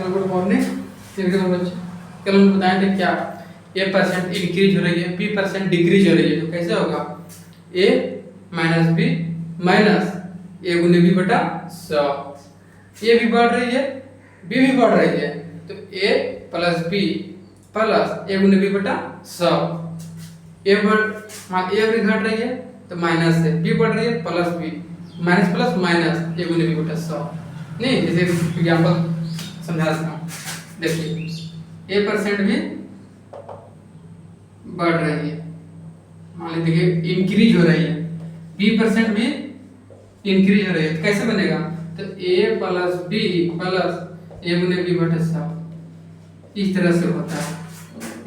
Good morning बच्चे। कल हम बताए थे क्या ए परसेंट इंक्रीज हो रही है, बी परसेंट डिक्रीज हो रही है। तो कैसे होगा? ए माइनस बी माइनस ए गुने बी बटा 100। ए भी बढ़ रही है, बी भी बढ़ रही है, तो ए प्लस बी प्लस ए गुने बी बटा 100। ए भी घट रही है तो माइनस है, बी बढ़ रही है plus B minus plus minus A गुने बी बटा 100। नहीं, जैसे एग्जाम्पल समझा सकता हूँ। देखिए ए परसेंट भी बढ़ रही है, मान लीजिए देखिए इंक्रीज हो रही है, बी परसेंट भी इंक्रीज हो रही है। तो कैसे बनेगा? तो ए प्लस बी प्लस ए गुने बी बटा 100 इस तरह से होता है।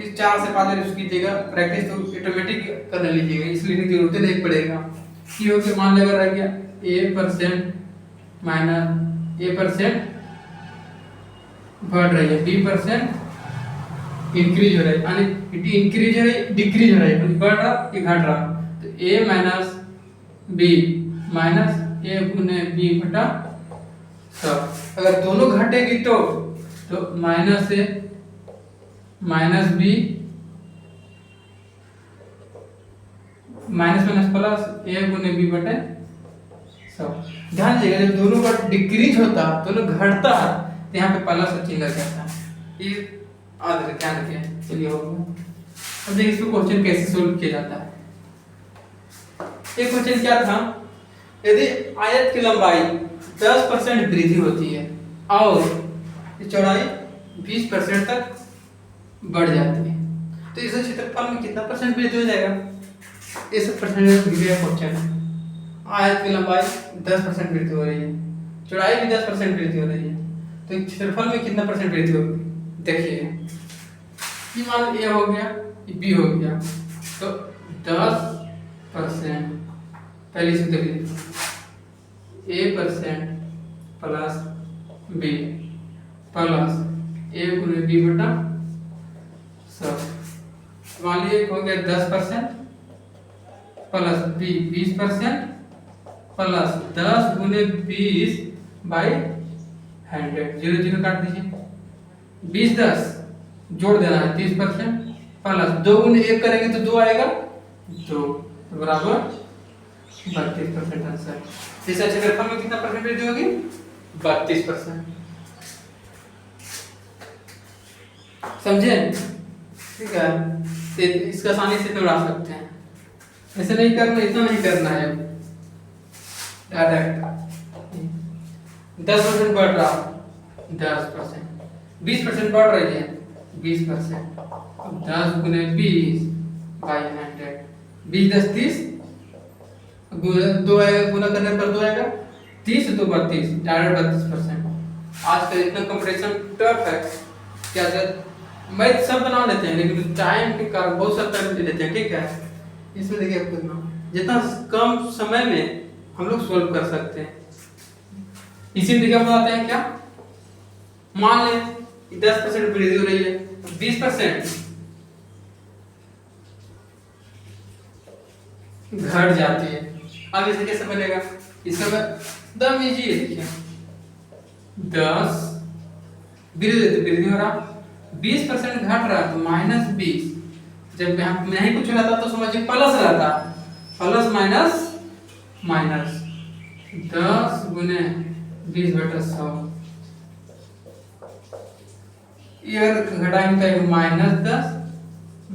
इस 4 से 5 बार कीजिएगा, प्रैक्टिस तो ऑटोमेटिक करने लीजिएगा, इसलिए जरूरत नहीं पड़ेगा। की हो गया, मान लेगा रह गया ए परसेंट माइनस ए परसेंट बढ़ रही है, बी परसेंट इंक्रीज हो रहा है, यानी इंक्रीज हो रही है डिक्रीज हो रहा है, बढ़ रहा कि घट रहा। तो A minus B minus A गुने बी बटा 100। अगर दोनों घटेगी तो minus A minus B minus minus plus A गुने बी बटे 100। ध्यान दीजिएगा, जब दोनों का डिक्रीज होता दोनों घटता है तो यहाँ पे प्लस अच्छी लग जाता है। ये आदर ध्यान रखिए। चलिए हो गया। अब देखिए इसको क्वेश्चन कैसे सोल्व किया जाता है। ये क्वेश्चन क्या था? यदि आयत की लंबाई 10% वृद्धि होती है और चौड़ाई 20% तक बढ़ जाती है, तो इस क्षेत्रफल में कितना परसेंट वृद्धि हो जाएगा? इस परसेंट दिया क्वेश्चन है। आयत की लंबाई 10% वृद्धि हो रही है, चौड़ाई भी 10% वृद्धि हो रही है, तो क्षेत्रफल में कितना परसेंट वृद्धि होगी? देखिए ये मान ए हो गया, ये बी हो गया, तो 10% पहले से देखिए ए percent plus B plus A गुने बी बटा 100। मान लीजिए हो गया 10% प्लस बी 20% प्लस 10 गुने 20 बाई 100। 0 0 काट दीजिए, 20 10 जोड़ देना है 30% प्लस 2 गुने 1 करेंगे तो 2 आएगा, 2 बराबर 32% आंसर। इस क्षेत्रफल में कितना परसेंट वृद्धि होगी? 32%। समझे? ठीक है, तो इसका आसानी से दौड़ा सकते हैं। ऐसे नहीं करना, इतना नहीं करना है डायरेक्ट। 10% बढ़ रहा, 10% 20% बढ़ रही है 20%, 10 गुने 20 बाई 100, 20 10 30, 2 आएगा, गुना करने पर 2 आएगा, 30 2 32, डायरेक्ट 32%। आज का इतना कंपटीशन टफ है क्या मैथ सब बना लेते हैं, लेकिन टाइम के कारण बहुत सब टाइम दे देते हैं। ठीक है, इसमें देखिए आपको जितना कम समय में हम लोग सोल्व कर सकते हैं। इसी देखिए हम बताते हैं क्या, मान लें 10% वृद्धि हो रही है, 20% घट जाती है। अब इसे कैसे बनेगा? इसका दम इजी है। देखिए 10 वृद्धि हो रहा, 20% घट रहा तो माइनस 20। जब यहाँ नहीं कुछ रहता तो समझिए प्लस रहता, प्लस माइनस माइनस 10 गुने 20 बटा 100। ये घटाएंगे तो माइनस 10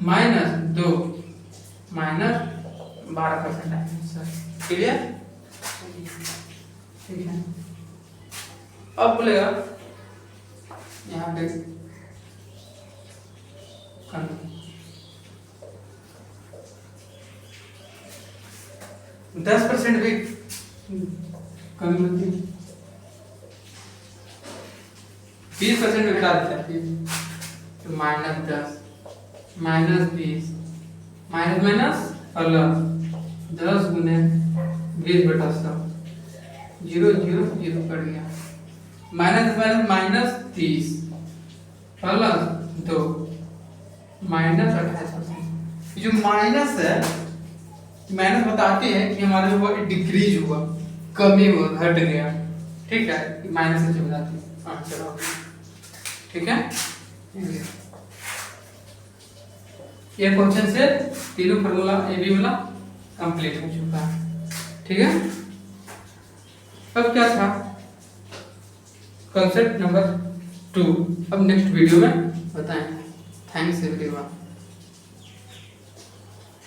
माइनस 2 माइनस 12% आएगा। क्लियर? ठीक है, अब बोलेगा यहाँ पे 10% भी कमी होती है, 20% में घटा देते हैं तो minus 10 minus 20 minus minus plus 10 गुने 20 बटा 100, 0 0 0 कट गया, minus minus minus 30 plus 2 minus 28%। जो माइनस है, माइनस बताती है कि हमारा जो डिक्रीज हुआ, कमी हुआ, घट गया। ठीक है, माइनस से बताती है। चलो ठीक है, ये क्वेश्चन से तीनों फार्मूला ए बी वाला कंप्लीट हो चुका है। ठीक है, अब क्या था कॉन्सेप्ट नंबर 2, अब नेक्स्ट वीडियो में बताएंगे। Thanks everyone.